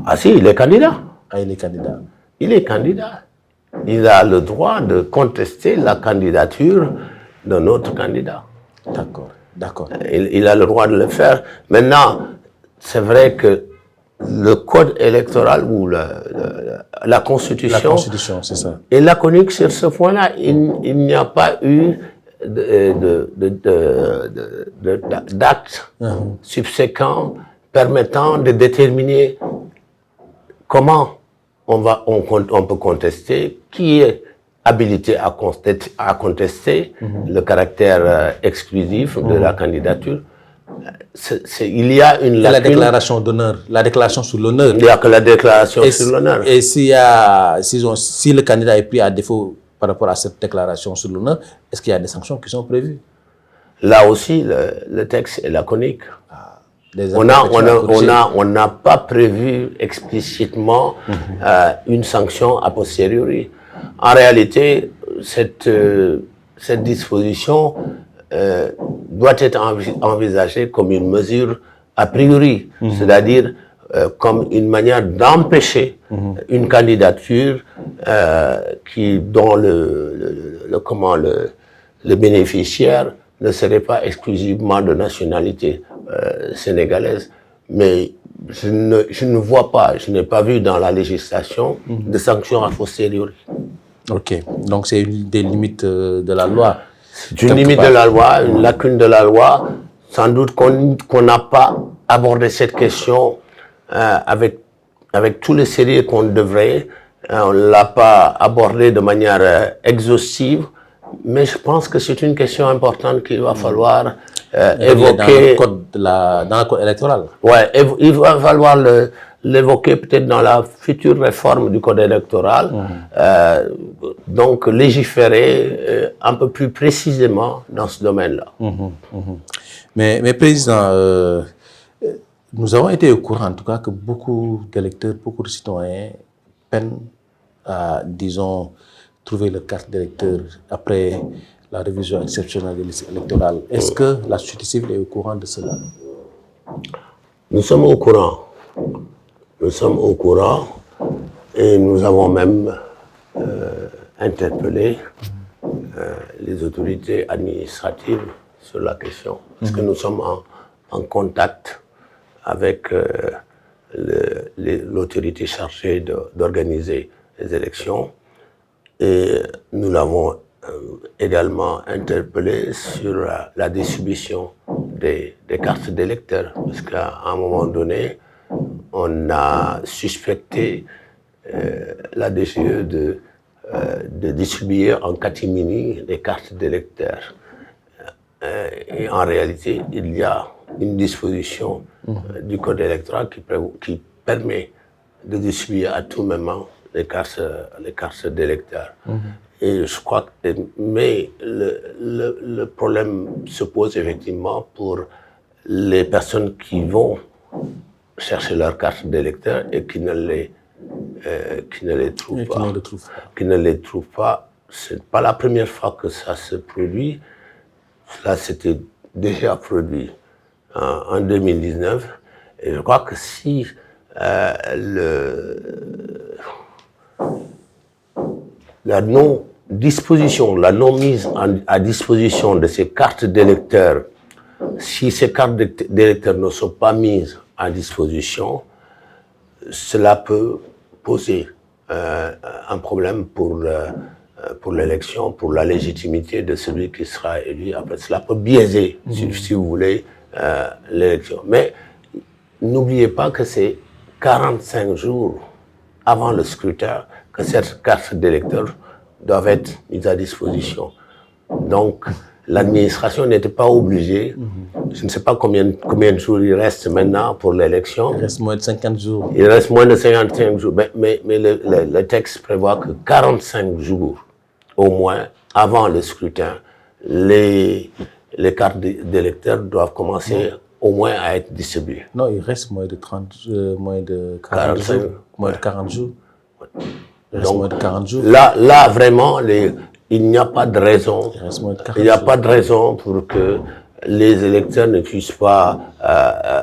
Ah si, il est candidat. Ah, il est candidat. Il est candidat. Il a le droit de contester la candidature d'un autre candidat. D'accord, d'accord. Il a le droit de le faire. Maintenant, c'est vrai que le code électoral ou la Constitution, c'est ça, est laconique sur ce point-là. Il n'y a pas eu d'actes subséquents permettant de déterminer comment on peut contester, qui est habilité à contester le caractère exclusif de la candidature. Il y a une lacune. La déclaration d'honneur, la déclaration sur l'honneur. Il n'y a que la déclaration sur l'honneur. Et si le candidat est pris à défaut par rapport à cette déclaration sur l'honneur, est-ce qu'il y a des sanctions qui sont prévues? Là aussi, le texte est laconique. On n'a pas prévu explicitement une sanction a posteriori. En réalité, cette disposition doit être envisagée comme une mesure a priori, c'est-à-dire comme une manière d'empêcher une candidature dont le bénéficiaire ne serait pas exclusivement de nationalité sénégalaise. Mais je ne vois pas, je n'ai pas vu dans la législation de sanctions a posteriori. Ok, donc c'est une des limites de la loi. C'est une limite de la loi, une lacune de la loi. Sans doute qu'on n'a pas abordé cette question avec tout le sérieux qu'on devrait. On ne l'a pas abordé de manière exhaustive. Mais je pense que c'est une question importante qu'il va falloir évoquer. Dans le code électoral. Ouais, il va falloir l'évoquer peut-être dans la future réforme du code électoral. Donc légiférer un peu plus précisément dans ce domaine-là. Mais Président, nous avons été au courant en tout cas que beaucoup d'électeurs, beaucoup de citoyens peinent à, disons, trouver leur carte d'électeur après la révision exceptionnelle des listes électorales. Est-ce que la société civile est au courant de cela? Nous sommes au courant. Nous sommes au courant et nous avons même interpellé les autorités administratives sur la question. Parce que nous sommes en contact avec l'autorité chargée d'organiser les élections. Et nous l'avons également interpellé sur la distribution des cartes d'électeurs. Parce qu'à un moment donné, on a suspecté la DGE de distribuer en catimini les cartes d'électeurs. Et en réalité, il y a une disposition du code électoral qui permet de distribuer à tout moment les cartes d'électeurs. Et je crois que, mais le problème se pose effectivement pour les personnes qui vont chercher leur carte d'électeur et qui ne les trouvent pas. Qui ne les trouvent pas. C'est pas la première fois que ça se produit. Cela s'était déjà produit en 2019. Et je crois que si la non-disposition, la non-mise à disposition de ces cartes d'électeurs, si ces cartes d'électeurs ne sont pas mises à disposition, cela peut poser un problème pour l'élection, pour la légitimité de celui qui sera élu. Après, cela peut biaiser, si vous voulez, l'élection. Mais n'oubliez pas que c'est 45 jours avant le scrutin que cette carte d'électeur doit être mise à disposition. Donc, l'administration n'était pas obligée. Je ne sais pas combien de jours il reste maintenant pour l'élection. Il reste moins de 50 jours. Il reste moins de 55 jours. Mais le texte prévoit que 45 jours, au moins, avant le scrutin, les cartes d'électeurs doivent commencer au moins à être distribuées. Non, il reste moins de 40 jours. Moins de 40 jours. Donc, moins de 40 jours. Là vraiment, il n'y a pas de raison. Il n'y a pas de raison pour que les électeurs ne puissent pas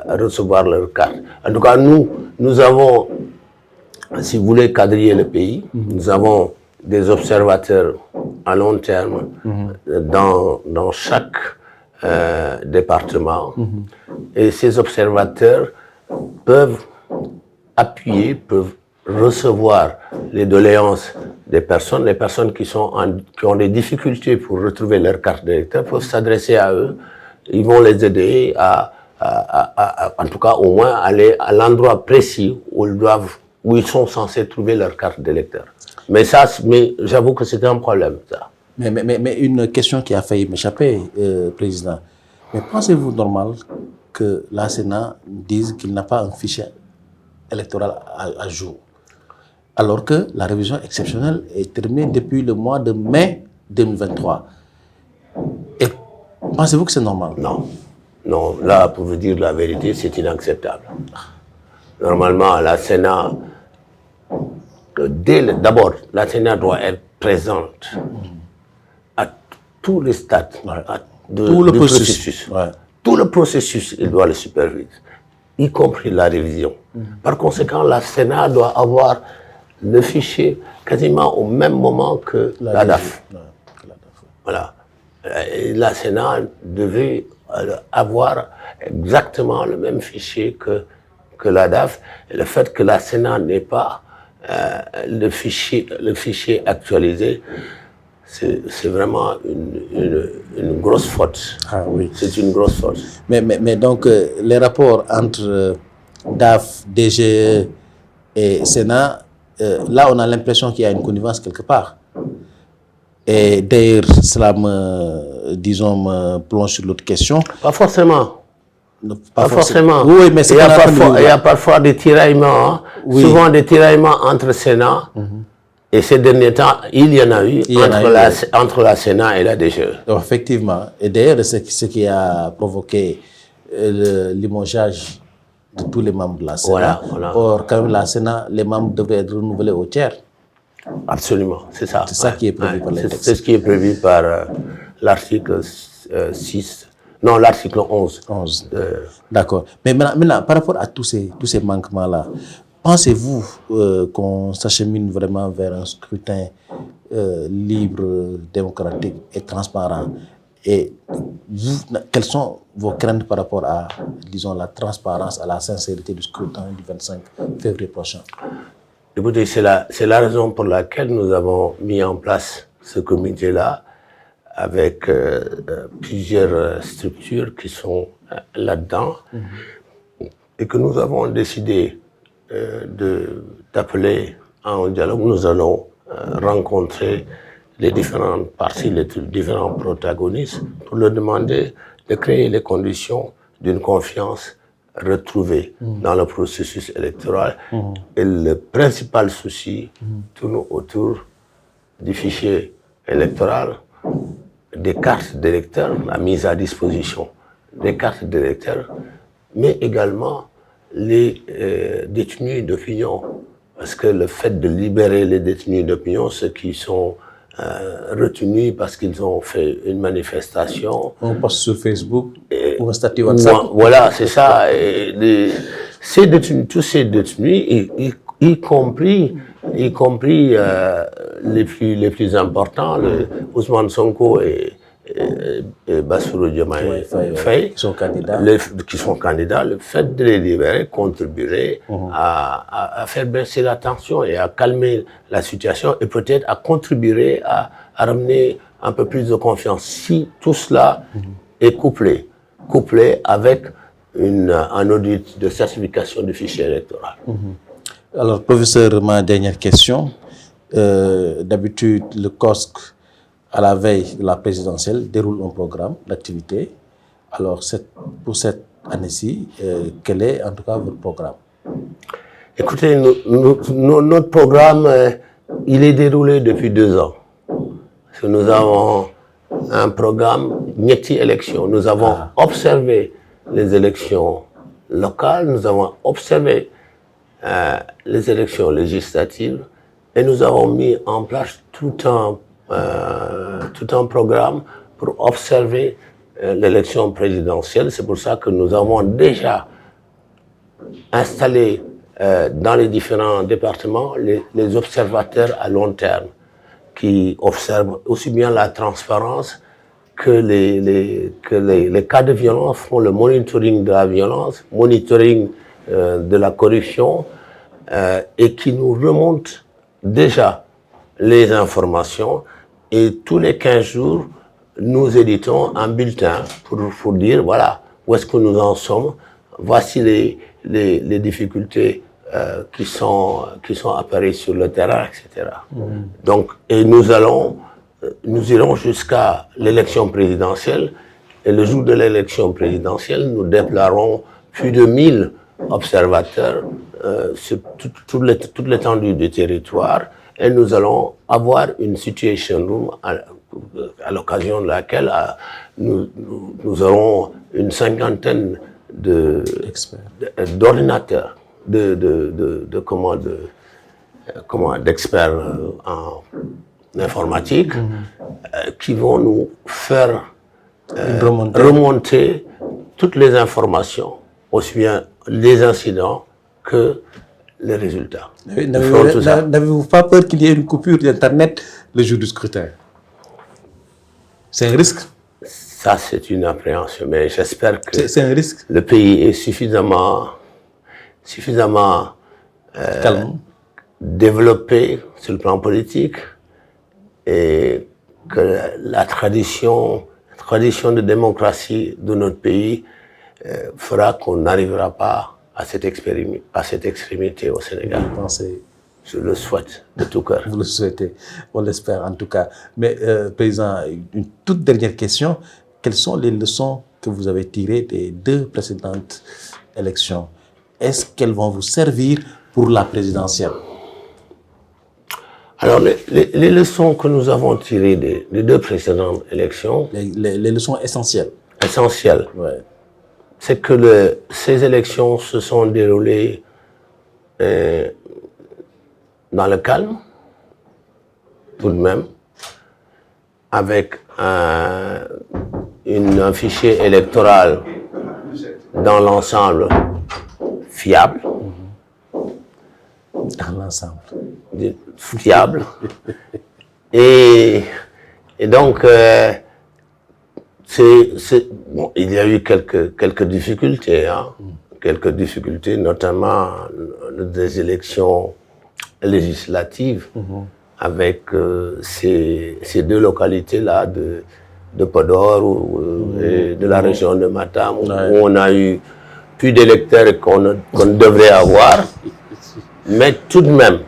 recevoir leur carte. En tout cas, nous avons, si vous voulez quadriller le pays, nous avons des observateurs à long terme dans chaque département. Et ces observateurs peuvent appuyer, peuvent recevoir les doléances des personnes. Les personnes qui ont des difficultés pour retrouver leur carte d'électeur peuvent s'adresser à eux. Ils vont les aider en tout cas au moins aller à l'endroit précis où ils sont censés trouver leur carte d'électeur. Mais j'avoue que c'est un problème, ça. Mais une question qui a failli m'échapper, Président. Mais pensez-vous normal que la Sénat dise qu'il n'a pas un fichier électoral à jour, alors que la révision exceptionnelle est terminée depuis le mois de mai 2023? Et pensez-vous que c'est normal? Non, là, pour vous dire la vérité, c'est inacceptable. Normalement, la Sénat, d'abord, la Sénat doit être présente à tous les stades, tout le processus. Tout le processus, il doit le superviser, y compris la révision. Par conséquent, la Sénat doit avoir le fichier quasiment au même moment que la DAF. Voilà. Et la Sénat devait avoir exactement le même fichier que la DAF. Et le fait que la Sénat n'ait pas le fichier actualisé, c'est vraiment une grosse faute. Ah oui. C'est une grosse faute. Mais donc, les rapports entre DAF, DGE et Sénat, là, on a l'impression qu'il y a une connivence quelque part. Et d'ailleurs, cela me plonge sur l'autre question. Pas forcément. Pas forcément. Oui, mais il y a parfois des tiraillements, souvent des tiraillements entre Sénat. Et ces derniers temps, il y en a eu entre la Sénat et la DGE. Effectivement. Et d'ailleurs, c'est ce qui a provoqué le limogeage de tous les membres de la Sénat. Voilà. Or, quand même, la Sénat, les membres devraient être renouvelés au tiers. Absolument, c'est ça. C'est ça qui est prévu par les textes. C'est ce qui est prévu par l'article 6, non, l'article 11. 11. D'accord. Mais maintenant, par rapport à tous ces manquements-là, pensez-vous qu'on s'achemine vraiment vers un scrutin libre, démocratique et transparent? Et vous, quelles sont vos craintes par rapport à, disons, la transparence, à la sincérité du scrutin du 25 février prochain? Écoutez, c'est la raison pour laquelle nous avons mis en place ce comité-là avec plusieurs structures qui sont là-dedans et que nous avons décidé d'appeler à un dialogue. Nous allons rencontrer les différentes parties, les différents protagonistes pour leur demander de créer les conditions d'une confiance retrouvée dans le processus électoral. Et le principal souci tourne autour du fichier électoral, des cartes d'électeurs, la mise à disposition des cartes d'électeurs, mais également les détenus d'opinion. Parce que le fait de libérer les détenus d'opinion, ceux qui sont retenus parce qu'ils ont fait une manifestation. On poste sur Facebook ou un statut WhatsApp. Voilà, c'est ça. Et ces détenus, tous ces détenus, y compris les plus importants, Ousmane Sonko et Bassirou Diomaye Faye, qui sont candidats, le fait de les libérer contribuerait à faire baisser la tension et à calmer la situation et peut-être à contribuer à ramener un peu plus de confiance. Si tout cela est couplé avec un audit de certification du fichier électoral. Alors, professeur, ma dernière question. D'habitude, le COSC, à la veille de la présidentielle, déroule un programme d'activité. Alors, pour cette année-ci, quel est en tout cas votre programme? Écoutez, notre programme, il est déroulé depuis 2 ans. Parce que nous avons un programme multi-élections. Nous avons observé les élections locales, nous avons observé les élections législatives et nous avons mis en place tout un programme pour observer l'élection présidentielle. C'est pour ça que nous avons déjà installé dans les différents départements les observateurs à long terme qui observent aussi bien la transparence que les cas de violence, font le monitoring de la violence, monitoring de la corruption et qui nous remontent déjà les informations. Et tous les 15 jours, nous éditons un bulletin pour dire, voilà, où est-ce que nous en sommes, voici les difficultés qui sont apparues sur le terrain, etc. Donc, et nous irons jusqu'à l'élection présidentielle, et le jour de l'élection présidentielle, nous déploierons plus de 1000 observateurs sur toute l'étendue du territoire, et nous allons avoir une situation room à l'occasion de laquelle nous aurons une 50aine d'ordinateurs, d'experts en informatique qui vont nous faire remonter toutes les informations, aussi bien les incidents que les résultats. N'avez-vous pas peur qu'il y ait une coupure d'Internet le jour du scrutin? C'est un risque? Ça, c'est une appréhension, mais j'espère que c'est un risque. Le pays est suffisamment calme, développé sur le plan politique et que la tradition de démocratie de notre pays fera qu'on n'arrivera pas à cette extrémité au Sénégal. Je le souhaite de tout cœur. Vous le souhaitez, on l'espère en tout cas. Mais Président, une toute dernière question. Quelles sont les leçons que vous avez tirées des 2 précédentes élections? Est-ce qu'elles vont vous servir pour la présidentielle? Alors, les leçons que nous avons tirées des 2 précédentes élections... Les leçons essentielles. Essentielles. Ouais. C'est que ces élections se sont déroulées dans le calme, tout de même, avec un fichier électoral dans l'ensemble fiable. Dans l'ensemble. Fiable. Et donc, bon, il y a eu quelques difficultés, hein, quelques difficultés, notamment des élections législatives avec ces deux localités-là de Podor et de la région de Matam, où on a eu plus d'électeurs qu'on devrait avoir. Mais tout de même,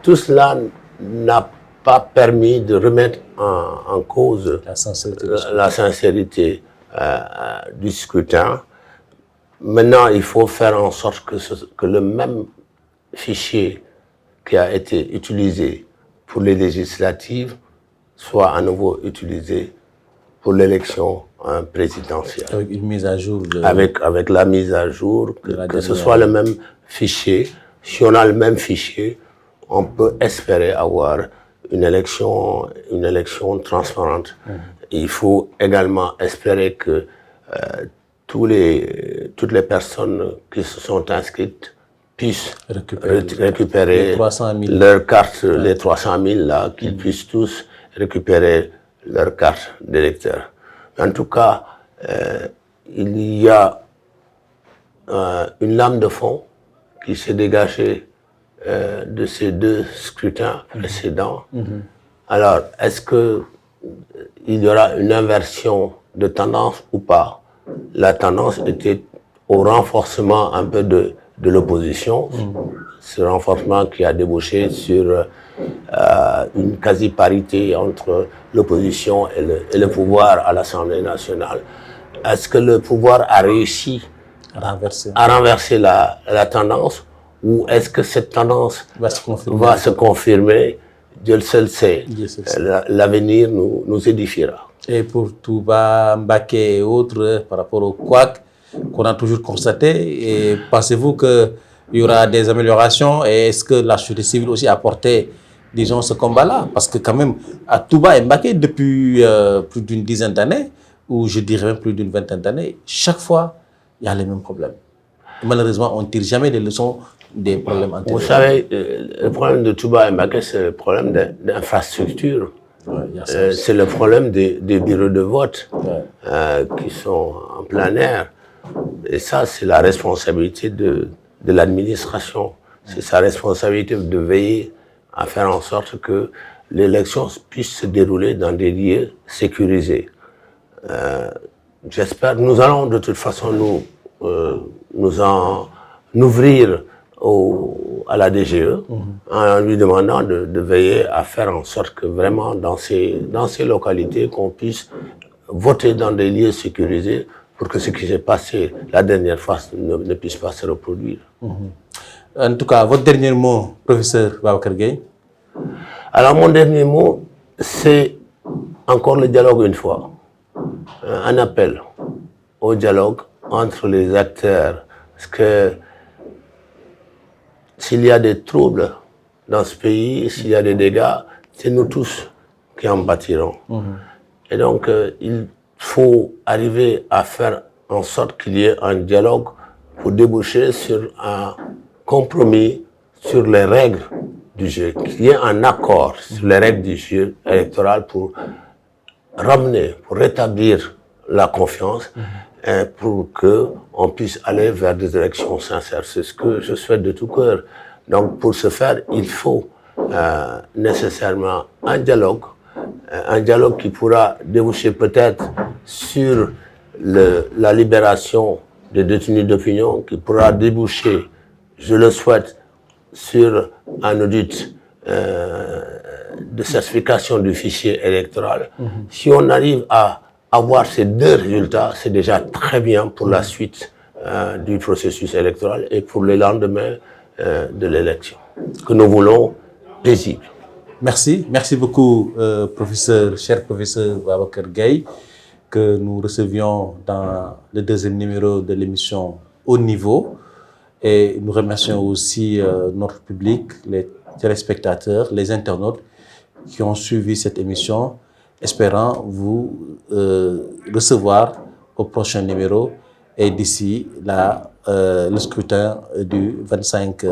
tout cela n'a pas permis de remettre en cause la sincérité du scrutin. Maintenant, il faut faire en sorte que le même fichier qui a été utilisé pour les législatives soit à nouveau utilisé pour l'élection présidentielle. Avec une mise à jour. Avec la mise à jour, que ce soit le même fichier. Si on a le même fichier, on peut espérer avoir une élection transparente. Il faut également espérer que toutes les personnes qui se sont inscrites puissent récupérer leur carte, les 300 000 là, qu'ils puissent tous récupérer leur carte d'électeur. En tout cas, il y a une lame de fond qui s'est dégagée de ces deux scrutins précédents. Alors, est-ce qu'il y aura une inversion de tendance ou pas? La tendance était au renforcement un peu de l'opposition, ce renforcement qui a débouché sur une quasi-parité entre l'opposition et le pouvoir à l'Assemblée nationale. Est-ce que le pouvoir a réussi à renverser la tendance, ou est-ce que cette tendance va se confirmer? Dieu le seul sait. L'avenir nous édifiera. Et pour Touba, Mbaké et autres, par rapport au couac qu'on a toujours constaté, pensez-vous qu'il y aura des améliorations, et est-ce que la société civile aussi a porté, disons, ce combat-là? Parce que quand même, à Touba et Mbaké, depuis plus d'une dizaine d'années, ou je dirais même plus d'une vingtaine d'années, chaque fois, il y a les mêmes problèmes. Malheureusement, on ne tire jamais les leçons des problèmes antérieurs. Vous savez, le problème de Touba et Mbaké, c'est le problème d'infrastructure. C'est le problème des bureaux de vote qui sont en plein air. Et ça, c'est la responsabilité de l'administration. C'est sa responsabilité de veiller à faire en sorte que l'élection puisse se dérouler dans des lieux sécurisés. J'espère, nous allons de toute façon nous en ouvrir à la DGE en lui demandant de veiller à faire en sorte que vraiment dans ces localités qu'on puisse voter dans des lieux sécurisés pour que ce qui s'est passé la dernière fois ne puisse pas se reproduire. En tout cas, votre dernier mot, professeur Babacar Gueye? Alors mon dernier mot, c'est encore le dialogue une fois. Un appel au dialogue entre les acteurs, parce que s'il y a des troubles dans ce pays, s'il y a des dégâts, c'est nous tous qui en pâtirons. Et donc, il faut arriver à faire en sorte qu'il y ait un dialogue pour déboucher sur un compromis sur les règles du jeu, qu'il y ait un accord sur les règles du jeu électoral pour ramener, pour rétablir la confiance, et pour qu'on puisse aller vers des élections sincères. C'est ce que je souhaite de tout cœur. Donc pour ce faire, il faut nécessairement un dialogue qui pourra déboucher peut-être sur la libération des détenus d'opinion, qui pourra déboucher, je le souhaite, sur un audit de certification du fichier électoral. Si on arrive à avoir ces deux résultats, c'est déjà très bien pour la suite du processus électoral et pour le lendemain de l'élection, que nous voulons paisible. Merci. Merci beaucoup, cher professeur Babacar Gueye, que nous recevions dans le deuxième numéro de l'émission Haut Niveau. Et nous remercions aussi notre public, les téléspectateurs, les internautes qui ont suivi cette émission. espérant vous recevoir au prochain numéro et d'ici là, le scrutin du 25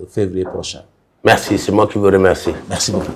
février prochain. Merci, c'est moi qui vous remercie. Merci beaucoup.